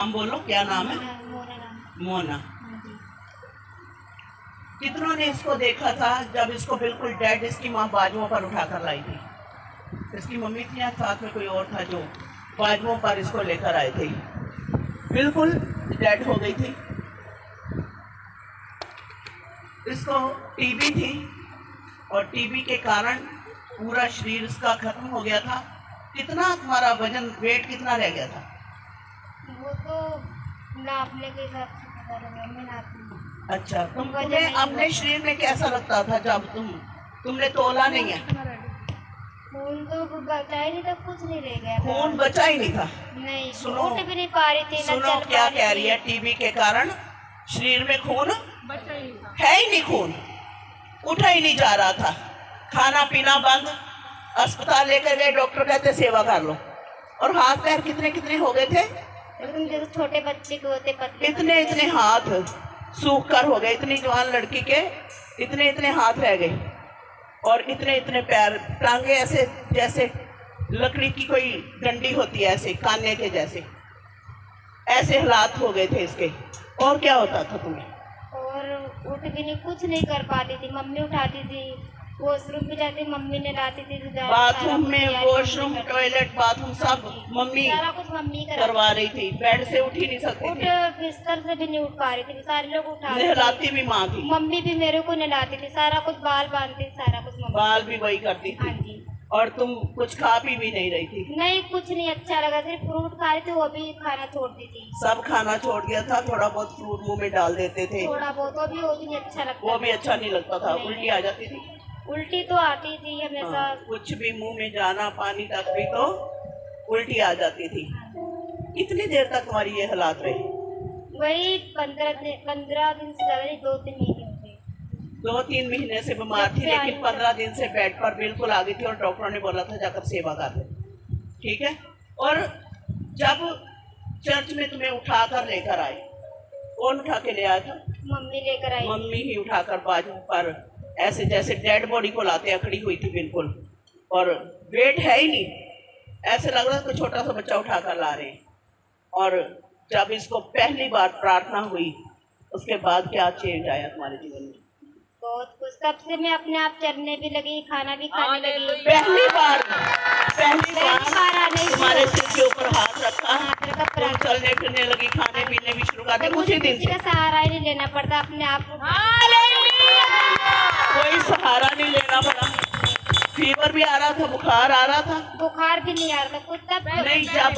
नाम बोलो, क्या नाम है? मोना नाम। मोना। हाँ जी। कितनों ने इसको देखा था जब इसको बिल्कुल डेड इसकी माँ बाजुओं पर उठाकर लाई थी? इसकी मम्मी थी या साथ में कोई और था जो बाजुओं पर इसको लेकर आए थे? बिल्कुल डेड हो गई थी। इसको टीबी थी और टीबी के कारण पूरा शरीर इसका खत्म हो गया था। कितना तुम्हारा वजन, वेट कितना रह गया था? वो तो नापने के हिसाब से पता लगा, मैं नापी। अच्छा, तुम्हें अपने शरीर में कैसा लगता था जब तुमने तोला नहीं है? खून तो बचा ही नहीं था, कुछ नहीं रह गया था। खून बचा ही नहीं था। नहीं, सुनो, उठ भी नहीं पा रही थी, ना सुनो चल क्या पा रही कह थी। रही है। टीबी के कारण शरीर में खून है ही नहीं, खून उठा ही नहीं जा रहा था, खाना पीना बंद। अस्पताल लेकर गए, डॉक्टर कहते सेवा कर लो। और हाथ पैर कितने कितने हो गए थे? एकदम जैसे छोटे बच्चे के होते पतले इतने इतने हाथ सूख कर हो गए। इतनी जवान लड़की के इतने इतने हाथ रह गए और इतने इतने पैर, टांगे ऐसे जैसे लकड़ी की कोई डंडी होती है, ऐसे काने के जैसे, ऐसे हालात हो गए थे इसके। और क्या होता था तुम्हें? और उठ भी नहीं, कुछ नहीं कर पाती थी। मम्मी उठाती थी, वॉशरूम भी जाती, मम्मी ने लाती थी। बाथरूम में, वॉशरूम, टॉयलेट, बाथरूम सब मम्मी सारा कुछ मम्मी करवा रही थी। बेड से उठ ही नहीं सकती थी, बिस्तर से भी नहीं उठ पा रही थी, सारे लोग उठा नहलाती भी माँ थी। मम्मी भी मेरे को नहलाती थी, सारा कुछ बाल बांधती थी, सारा कुछ मम्मी। बाल भी वही करती हाँ थी। जी। और तुम कुछ खा पी भी नहीं रही थी? नहीं, कुछ नहीं अच्छा लगा, सिर्फ फ्रूट खा रही थी, वो भी खाना छोड़ दी थी। सब खाना छोड़ दिया था। थोड़ा बहुत फ्रूट मुंह में डाल देते थे, थोड़ा बहुत, वो भी नहीं अच्छा लगता। वो भी अच्छा नहीं लगता था। उल्टी आ जाती थी। उल्टी तो आती थी हमेशा। कुछ भी मुंह में जाना, पानी तक भी तो उल्टी आ जाती थी। कितनी देर तक तुम्हारी ये हालात रही? वही 15 दिन से ज्यादा नहीं, 2-3 महीने हो गए। 2-3 महीने से बीमार थी, लेकिन 15 दिन से बेड पर बिल्कुल आ गई थी और डॉक्टरों ने बोला था जाकर सेवा कर ले। ठीक है। और जब चर्च में तुम्हें उठाकर लेकर आए, कौन उठा के ले आया था? मम्मी लेकर आई। मम्मी ही उठाकर बाजू पर ऐसे जैसे डेड बॉडी को लाते, अकड़ी हुई थी बिल्कुल, और वेट है ही नहीं। ऐसे लग रहा था कि छोटा सा बच्चा उठाकर ला रहे हैं। और जब इसको पहली बार प्रार्थना हुई, उसके बाद क्या चेंज आया तुम्हारे जीवन में? बहुत कुछ। तब से मैं अपने आप चलने भी लगी, खाना भी खाने लगी। पहली बार आने तुम्हारे सिर के ऊपर हाथ रखा, हाथ रखा, तुम चलने फिरने लगी, खाने पीने भी शुरू कर दिया उसी दिन किसी से। का सहारा ही नहीं लेना पड़ता, अपने आप को। कोई सहारा नहीं लेना पड़ा। फीवर भी आ रहा था, बुखार आ रहा था? बुखार भी नहीं आ रहा था कुछ। तब नहीं, जब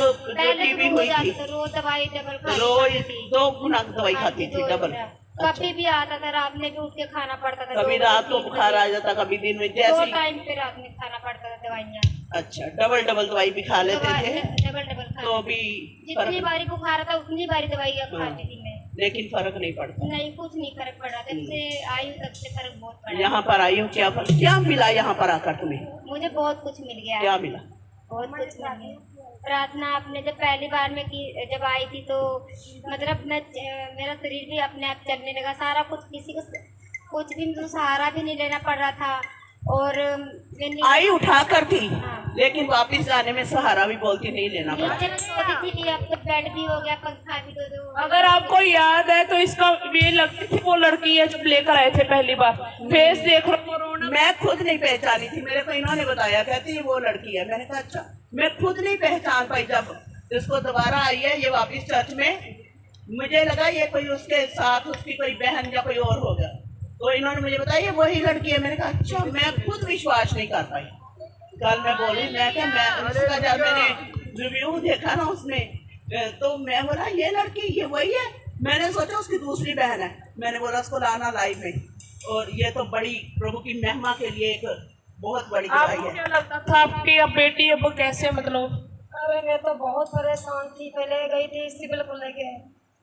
टीबी हुई थी रोज दवाई डबल रोज 2 गुना दवाई खाती थी, डबल। कभी भी आता था, रात में भी उठ के खाना पड़ता था। कभी रात को बुखार आ जाता, कभी दिन में, जैसे 2 टाइम पे रात में खाना पड़ता था दवाइयाँ। अच्छा, डबल डबल दवाई भी खा लेते थे? डबल तो भी जितनी बारी बुखार आता उतनी बारी दवाइयाँ खाती थी मैं, लेकिन फर्क नहीं पड़ता। नहीं, कुछ नहीं फर्क पड़ा। तब से आई हूँ, तब से फर्क बहुत पड़ा। यहाँ पर आई हूँ, क्या मिला यहाँ पर आकर तुम्हें? मुझे बहुत कुछ मिल गया। क्या मिला? बहुत कुछ मिल गया। प्रार्थना आपने जब पहली बार में की, जब आई थी तो मतलब मेरा शरीर भी अपने आप चलने लगा। सारा कुछ, किसी को कुछ भी मुझे सहारा भी नहीं लेना पड़ रहा था। और आई उठा कर थी, हाँ। लेकिन वापस जाने में सहारा भी बोलती नहीं लेना पड़ा। अब तो बेड भी हो गया, पंखा भी दो। अगर आपको याद है तो इसका ये लगती थी वो लड़की है जब लेकर आए थे पहली बार। फेस देख रहा, मैं खुद नहीं पहचानी थी, मेरे को इन्होंने बताया, कहती है वो लड़की है। मैंने कहा अच्छा। मैं खुद नहीं पहचान पाई जब इसको दोबारा आई है ये वापस चर्च में। मुझे लगा ये कोई उसके साथ उसकी कोई बहन या कोई और होगा, तो इन्होंने मुझे बताया ये वही लड़की है। मैंने कहा अच्छा। मैं खुद विश्वास नहीं कर पाई। कल मैं बोली, मैं क्या, मैं उसका जब मैंने रिव्यू देखा ना उसमें, तो मैं बोला ये लड़की ये वही है। मैंने सोचा उसकी दूसरी बहन है। मैंने बोला उसको लाना लाइव में। और ये तो बड़ी प्रभु की महिमा के लिए एक बहुत बड़ी गवाही आपको है। क्या लगता था आपकी अब बेटी अब कैसे, मतलब? अरे मैं तो बहुत परेशान थी। पहले गई थी सिविल को लेके,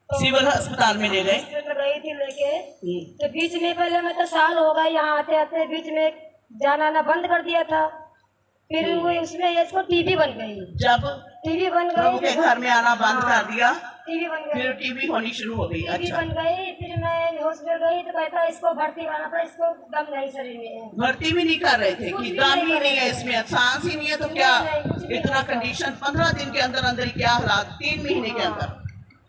तो सिविल अस्पताल में ले गए? गई थी लेके, तो बीच में पहले मैं तो साल हो गया यहाँ आते आते, बीच में जाना आना बंद कर दिया था। फिर वो उसमें इसको टीबी बन गई। जब टीबी बन प्रभु गई, के घर में आना बंद कर दिया, टीबी बन गई, फिर टीबी होनी शुरू हो गई। टीबी अच्छा, बन गई। फिर मैं हॉस्पिटल गई तो कहता इसको भर्ती कराना पड़ा, इसको दम नहीं शरीर में। भर्ती भी नहीं कर रहे थे कि दम ही नहीं है इसमें, सांस ही नहीं है, तो क्या इतना कंडीशन 15 दिन के अंदर अंदर ही क्या हालात, 3 महीने के अंदर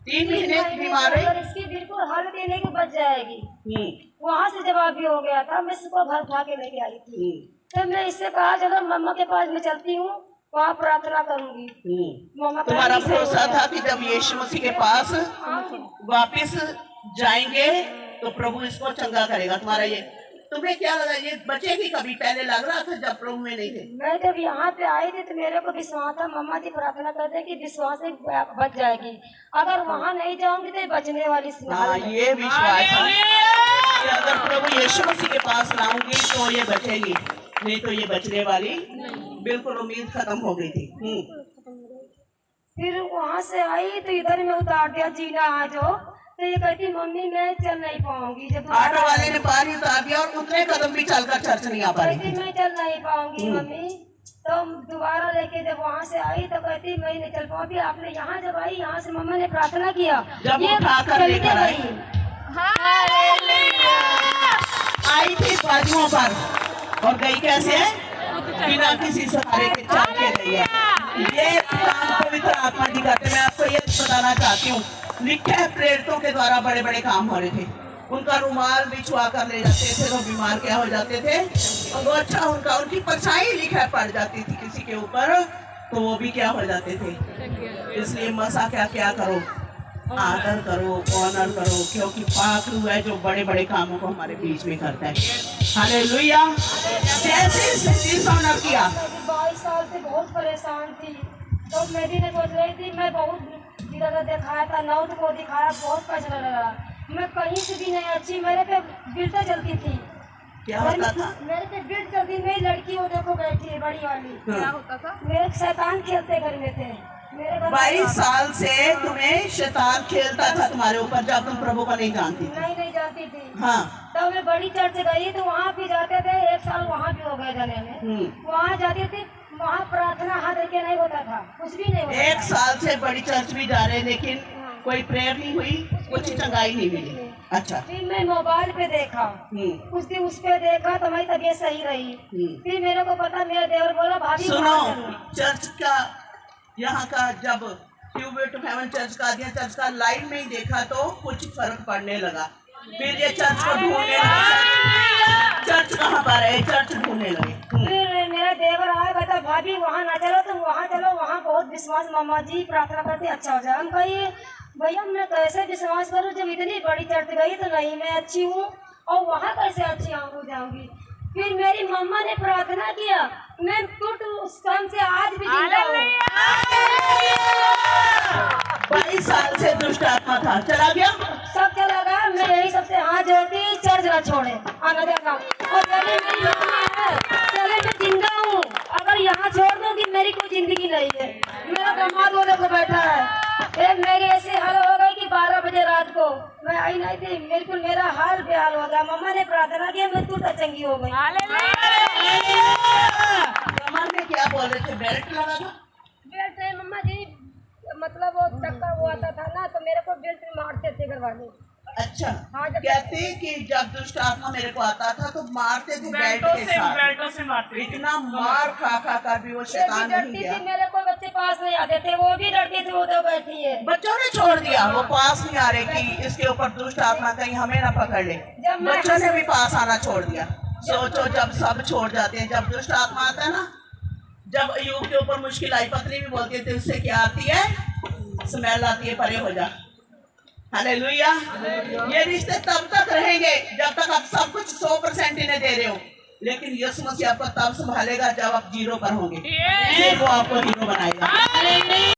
3 महीने बीमार अगर रही। इसकी बिल्कुल हल देने की बच जाएगी। हम्म, वहाँ से जवाब भी हो गया था, मैं इसको घर उठा के लेके आई थी। हम्म, तो मैं इससे कहा चलो मम्मा के पास मैं चलती हूँ, वहाँ प्रार्थना करूंगी। मम्मा तुम्हारा कहती, "सही भरोसा हो था कि जब यीशु मसीह के पास वापिस जाएंगे तो प्रभु इसको चंगा करेगा। तुम्हारा ये, तुम्हें क्या लगा ये बचेगी कभी? पहले लग रहा था जब प्रभु में नहीं थे। मैं जब यहाँ पे आई थी तो मेरे को विश्वास था, मम्मा जी प्रार्थना करते कि विश्वास से बच जाएगी। अगर वहाँ नहीं जाऊंगी तो ये बचने वाली सी हाँ, हालत है। ये विश्वास है कि अगर प्रभु यीशु मसीह के पास लाऊंगी तो ये बचेगी, नहीं तो ये बचने वाली बिल्कुल उम्मीद खत्म हो गई थी। फिर वहाँ से आई तो इधर में उतार दिया जीना आ जाओ, तो ये कहती मम्मी मैं चल नहीं पाऊंगी। जब ऑटो वाले ने पार ही उतार दिया और उतने कदम भी चलकर चर्च नहीं आ पा रही कहती थी। मैं चल नहीं पाऊंगी मम्मी। तो दोबारा लेके जब वहाँ से आई तो कहती मैं नहीं चल पाऊंगी। आपने यहाँ जब आई, यहाँ से मम्मा ने प्रार्थना किया, जब ये उठाकर चल लेकर के आई। गई। आई थी बाजुओं पर और गई कैसे है? बिना किसी सहारे के चल के गई है। ये काम पवित्र आत्मा जी करते। मैं आपको ये बताना चाहती हूँ, लिखा है प्रेरितों के द्वारा बड़े बड़े काम हो रहे थे। उनका रुमाल भी छुआ कर ले जाते थे तो बीमार क्या हो जाते थे, और वो अच्छा उनकी परछाई लिखा पड़ जाती थी किसी के ऊपर तो वो भी क्या हो जाते थे। इसलिए मसा क्या करो, आदर करो, ऑनर करो, क्योंकि पाक रूह है जो बड़े बड़े कामों को हमारे बीच में करता है। हालेलुया। जैसे इसने ऑनर किया। 22 साल से बहुत परेशान थी, तो मैं भी नहीं सोच रही थी। मैं बहुत जगह दिखाया था, नौत को दिखाया, बहुत पैसा लगा। मैं कहीं से भी नहीं अच्छी, मेरे पे बिल्टा चलती थी। क्या होता था? मेरे पे बिल्ट चलती, मेरी लड़की वो देखो बैठी है बड़ी वाली। क्या होता था? मेरे शैतान खेलते घर में थे। मेरे घर में 22 साल से तुम्हें शैतान खेलता था तुम्हारे ऊपर जब तुम प्रभु को नहीं जानती थी। नहीं जानती थी। हाँ। तो मैं बड़ी चर्च गई तो वहाँ भी जाते थे, 1 साल वहाँ भी हो गए जाने में। वहाँ जाती थी, वहाँ प्रार्थना हाथ रखे नहीं होता था, कुछ भी नहीं होता 1 साल से बड़ी चर्च भी जा रहे, लेकिन कोई प्रेयर नहीं हुई, कुछ चंगाई नहीं मिली। अच्छा। फिर मैं मोबाइल पे देखा, कुछ दिन उस पे देखा तो मेरी तबीयत सही रही। फिर मेरे को पता, मेरा देवर बोला भाभी सुनो, वहाँ चलना। चर्च का यहाँ का जब ट्यूबवे टू हेवन चर्च का दिया, चर्च का लाइव में ही देखा तो कुछ फर्क पड़ने लगा। फिर ये चर्च को ढूंढने लगे, चर्च कहाँ पर है, चर्च ढूंढने लगे। फिर मेरा देवर आया, कहता भाभी वहाँ ना चलो, तुम वहाँ चलो, वहाँ बहुत विश्वास, मम्मा जी प्रार्थना करते अच्छा हो जाए। हम कहिए भैया मैं कैसे विश्वास करूँ, जब इतनी बड़ी चर्च गई तो नहीं मैं अच्छी हूँ और वहाँ कैसे अच्छी हो जाऊंगी। फिर मेरी मम्मा ने प्रार्थना किया, मैं टूट उस काम से आज भी जिंदा हूँ। 22 साल से दुष्ट आत्मा था, चला गया। सब चला गया। मैं यही सबसे हाथ जोड़ती, चर्च ना छोड़े, आना जाना। और चले मेरी मम्मी है, चले मैं जिंदा हूँ, अगर यहाँ छोड़ दूंगी मेरी कोई जिंदगी नहीं है। मेरा दामाद वो देखो बैठा है। मेरे ऐसे हाल हो गई कि 12 बजे रात को मैं आई नहीं थी, बिल्कुल मेरा हाल बेहाल हो गया। मम्मा ने प्रार्थना किया, मैं टूट चंगी हो गई। कमर में क्या बोल रहे थे, बेल्ट लगा था? बेल्ट है मम्मा जी, मतलब वो चक्कर वो आता था ना, तो मेरे को बेल्ट मारते थे घर वाले। अच्छा। हाँ, जब कहते कि जब दुष्ट आत्मा मेरे को आता था तो मारते थे बेल्ट के साथ। बेल्टों से मारते। इतना मार खा कर भी वो शैतान नहीं डरती गया। थी, मेरे को बच्चे पास नहीं आते थे, वो भी डरती थी, वो तो बैठी है। बच्चों ने छोड़ दिया, वो पास नहीं आ रहे कि इसके ऊपर दुष्ट आत्मा कहीं हमें ना पकड़ ले। बच्चों ने भी पास आना छोड़ दिया। सोचो जब सब छोड़ जाते हैं, जब दुष्ट आत्मा आता है ना, जब युग के ऊपर मुश्किल आई, पत्नी भी बोलती थी उससे क्या आती है, स्मेल आती है, परे हो जा। हालेलुया। ये रिश्ते तब तक रहेंगे जब तक आप सब कुछ 100% इन्हें दे रहे हो, लेकिन यीशु मसीह आपको तब संभालेगा जब आप 0 पर होंगे, फिर वो आपको हीरो बनाएगा।